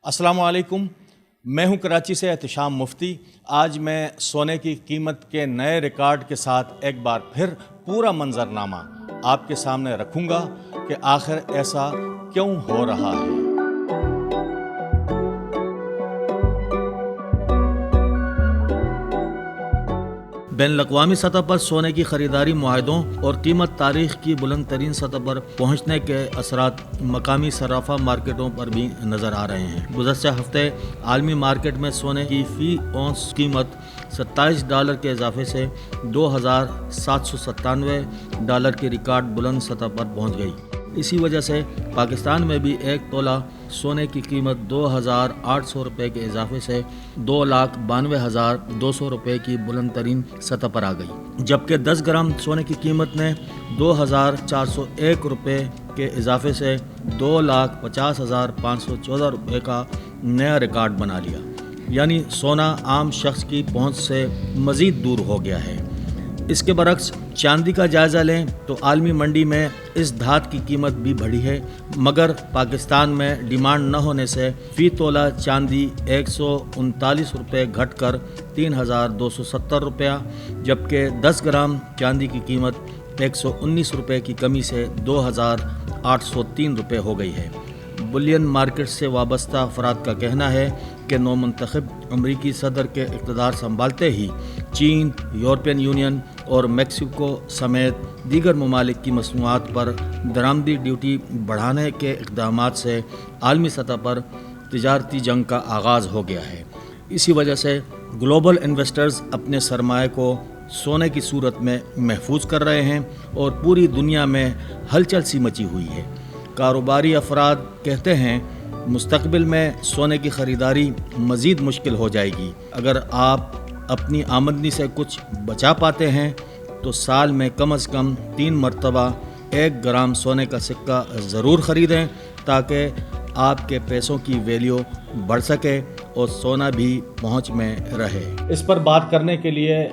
अस्सलाम वालेकुम। मैं हूं कराची से एहतिशाम मुफ्ती। आज मैं सोने की कीमत के नए रिकॉर्ड के साथ एक बार फिर पूरा मंजरनामा आपके सामने रखूंगा कि आखिर ऐसा क्यों हो रहा है। बैनुल-अक़वामी सतह पर सोने की ख़रीदारी मुआहदों और कीमत तारीख़ की बुलंद तरीन सतह पर पहुँचने के असरात मकामी सराफा मार्केटों पर भी नज़र आ रहे हैं। गुज़श्ते हफ्ते आलमी मार्केट में सोने की फ़ी औंस कीमत $27 के इजाफे से $2,797 की रिकॉर्ड बुलंद सतह पर पहुँच गई। इसी वजह से पाकिस्तान में भी एक तोला सोने की कीमत $2,800 के इजाफे से $2,92,200 की बुलंद तरीन सतह पर आ गई, जबकि 10 ग्राम सोने की कीमत ने $2,401 के इजाफे से $2,50,514 का नया रिकॉर्ड बना लिया। यानी सोना आम शख्स की पहुंच से मज़ीद दूर हो गया है। इसके बरक्स चांदी का जायज़ा लें तो आलमी मंडी में इस धात की कीमत भी बढ़ी है, मगर पाकिस्तान में डिमांड न होने से फ़ी तोला चांदी $139 घटकर $3,270, जबकि 10 ग्राम चांदी की कीमत $119 की कमी से $2,803 हो गई है। बुलियन मार्केट से वाबस्ता अफराद का कहना है कि नौमुंतखब अमरीकी सदर के इक़्तिदार संभालते ही चीन, यूरोपियन यूनियन और मेक्सिको समेत दीगर ममालिक की मसनूआत पर दरामदी ड्यूटी बढ़ाने के इक़दामात से आलमी सतह पर तिजारती जंग का आगाज़ हो गया है। इसी वजह से ग्लोबल इन्वेस्टर्स अपने सरमाए को सोने की सूरत में महफूज कर रहे हैं और पूरी दुनिया में हलचल सी मची हुई है। कारोबारी अफराद कहते हैं मुस्तक़बिल में सोने की ख़रीदारी मज़ीद मुश्किल हो जाएगी। अगर आप अपनी आमदनी से कुछ बचा पाते हैं तो साल में कम से कम 3 मरतबा 1 ग्राम सोने का सिक्का ज़रूर ख़रीदें, ताकि आपके पैसों की वैल्यू बढ़ सके और सोना भी पहुंच में रहे। इस पर बात करने के लिए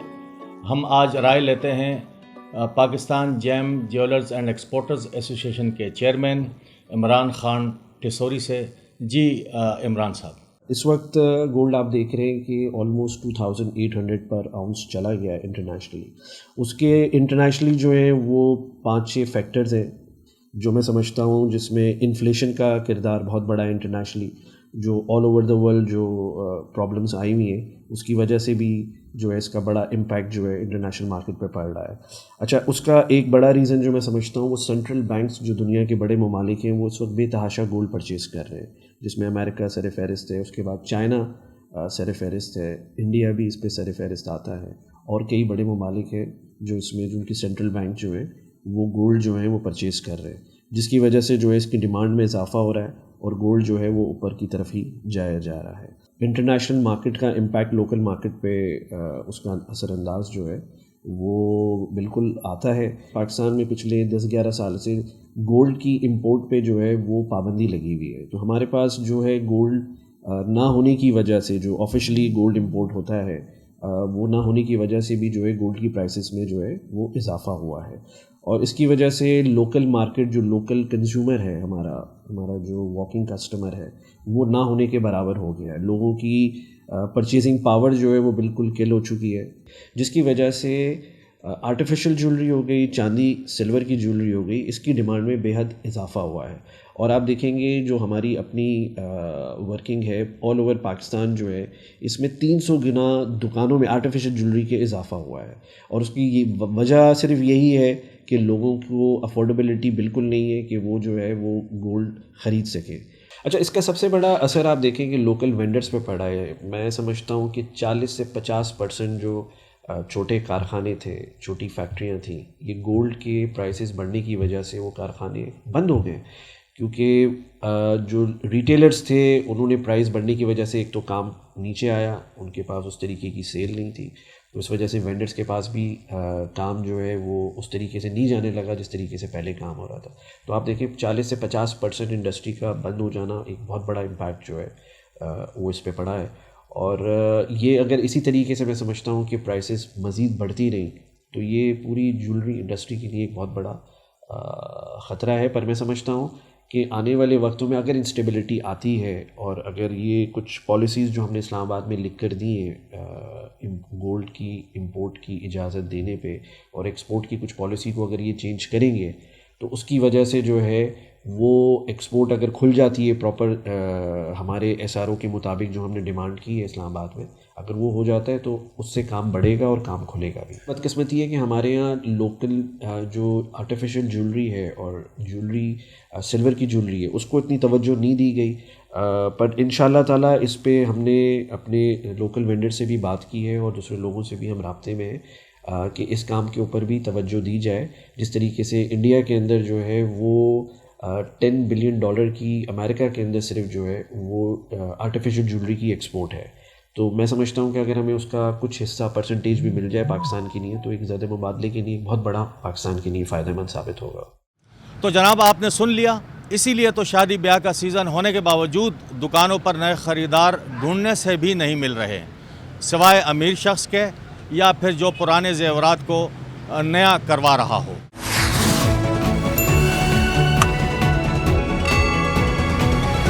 हम आज राय लेते हैं Pakistan gem jewellers and exporters association के चेयरमैन इमरान खान टिसोरी से। जी इमरान साहब, इस वक्त गोल्ड आप देख रहे हैं कि ऑलमोस्ट 2800 पर आउंस चला गया है इंटरनेशनली। उसके इंटरनेशनली जो है वो 5-6 फैक्टर्स हैं जो मैं समझता हूँ, जिसमें इन्फ्लेशन का किरदार बहुत बड़ा है इंटरनेशनली, जो ऑल ओवर द वर्ल्ड जो प्रॉब्लम्स आई हुई हैं उसकी वजह से भी जो है इसका बड़ा इम्पैक्ट जो है इंटरनेशनल मार्केट पे पड़ रहा है। अच्छा, उसका एक बड़ा रीज़न जो मैं समझता हूँ वो सेंट्रल बैंक्स जो दुनिया के बड़े ममालिक हैं वो इस वक्त बेतहाशा गोल्ड परचेज़ कर रहे हैं, जिसमें अमेरिका सर फहरिस्त है, उसके बाद चाइना सर फहरिस्त है, इंडिया भी इस पर सर फहरिस्त आता है, और कई बड़े ममालिक हैं जो इसमें जिनकी सेंट्रल बैंक जो है वो गोल्ड जो है वो परचेज़ कर रहे हैं, जिसकी वजह से जो है इसकी डिमांड में इजाफा हो रहा है और गोल्ड जो है वो ऊपर की तरफ ही जाया जा रहा है। इंटरनेशनल मार्केट का इम्पैक्ट लोकल मार्केट पे उसका असरअंदाज जो है वो बिल्कुल आता है। पाकिस्तान में पिछले 10-11 साल से गोल्ड की इंपोर्ट पे जो है वो पाबंदी लगी हुई है, तो हमारे पास जो है गोल्ड ना होने की वजह से जो ऑफिशियली गोल्ड इंपोर्ट होता है वो ना होने की वजह से भी जो है गोल्ड की प्राइसेस में जो है वो इजाफा हुआ है, और इसकी वजह से लोकल मार्केट जो लोकल कंज्यूमर है हमारा जो वॉकिंग कस्टमर है वो ना होने के बराबर हो गया है। लोगों की परचेजिंग पावर जो है वो बिल्कुल किल हो चुकी है, जिसकी वजह से आर्टिफिशियल ज्वेलरी हो गई, चांदी सिल्वर की ज्वेलरी हो गई, इसकी डिमांड में बेहद इजाफा हुआ है। और आप देखेंगे जो हमारी अपनी वर्किंग है ऑल ओवर पाकिस्तान जो है इसमें 300 गुना दुकानों में आर्टिफिशियल ज्वेलरी के इजाफा हुआ है, और उसकी ये वजह सिर्फ यही है कि लोगों को अफोर्डेबिलिटी बिल्कुल नहीं है कि वो जो है वो गोल्ड ख़रीद सके। अच्छा, इसका सबसे बड़ा असर आप देखें कि लोकल वेंडर्स पे पड़ा है। मैं समझता हूँ कि 40 से 50% जो छोटे कारखाने थे, छोटी फैक्ट्रियाँ थीं, ये गोल्ड के प्राइसेस बढ़ने की वजह से वो कारखाने बंद हो गए, क्योंकि जो रिटेलर्स थे उन्होंने प्राइस बढ़ने की वजह से एक तो काम नीचे आया, उनके पास उस तरीके की सेल नहीं थी, तो इस वजह से वेंडर्स के पास भी काम जो है वो उस तरीके से नहीं जाने लगा जिस तरीके से पहले काम हो रहा था। तो आप देखिए 40 से 50% इंडस्ट्री का बंद हो जाना एक बहुत बड़ा इम्पैक्ट जो है वो इस पे पड़ा है, और ये अगर इसी तरीके से मैं समझता हूँ कि प्राइसेस मज़ीद बढ़ती रही तो ये पूरी ज्वेलरी इंडस्ट्री के लिए एक बहुत बड़ा ख़तरा है। पर मैं समझता हूँ کہ آنے والے وقتوں میں اگر انسٹیبلٹی آتی ہے اور اگر یہ کچھ پالیسیز جو ہم نے اسلام آباد میں لکھ کر دی ہیں گولڈ کی امپورٹ کی اجازت دینے پہ اور ایکسپورٹ کی کچھ پالیسی کو اگر یہ چینج کریں گے تو اس کی وجہ سے جو ہے وہ ایکسپورٹ اگر کھل جاتی ہے پراپر ہمارے ایس آر او کے مطابق جو ہم نے ڈیمانڈ کی ہے اسلام آباد میں، اگر وہ ہو جاتا ہے تو اس سے کام بڑھے گا اور کام کھلے گا بھی۔ بدقسمتی ہے کہ ہمارے یہاں لوکل جو آرٹیفیشل جولری ہے اور جولری سلور کی جولری ہے اس کو اتنی توجہ نہیں دی گئی، پر ان شاء اللہ تعالیٰ اس پہ ہم نے اپنے لوکل وینڈر سے بھی بات کی ہے اور دوسرے لوگوں سے بھی ہم رابطے میں ہیں کہ اس کام کے اوپر بھی توجہ دی جائے۔ جس طریقے سے انڈیا کے اندر جو ہے وہ $10 بلین کی امریکہ کے اندر صرف جو ہے وہ آرٹیفیشل جولری کی ایکسپورٹ ہے، تو میں سمجھتا ہوں کہ اگر ہمیں اس کا کچھ حصہ پرسنٹیج بھی مل جائے پاکستان کے لیے تو ایک زیادہ مبادلے کے لیے بہت بڑا پاکستان کے لیے فائدہ مند ثابت ہوگا۔ تو جناب آپ نے سن لیا، اسی لیے تو شادی بیاہ کا سیزن ہونے کے باوجود دکانوں پر نئے خریدار ڈھونڈنے سے بھی نہیں مل رہے، سوائے امیر شخص کے یا پھر جو پرانے زیورات کو نیا کروا رہا ہو۔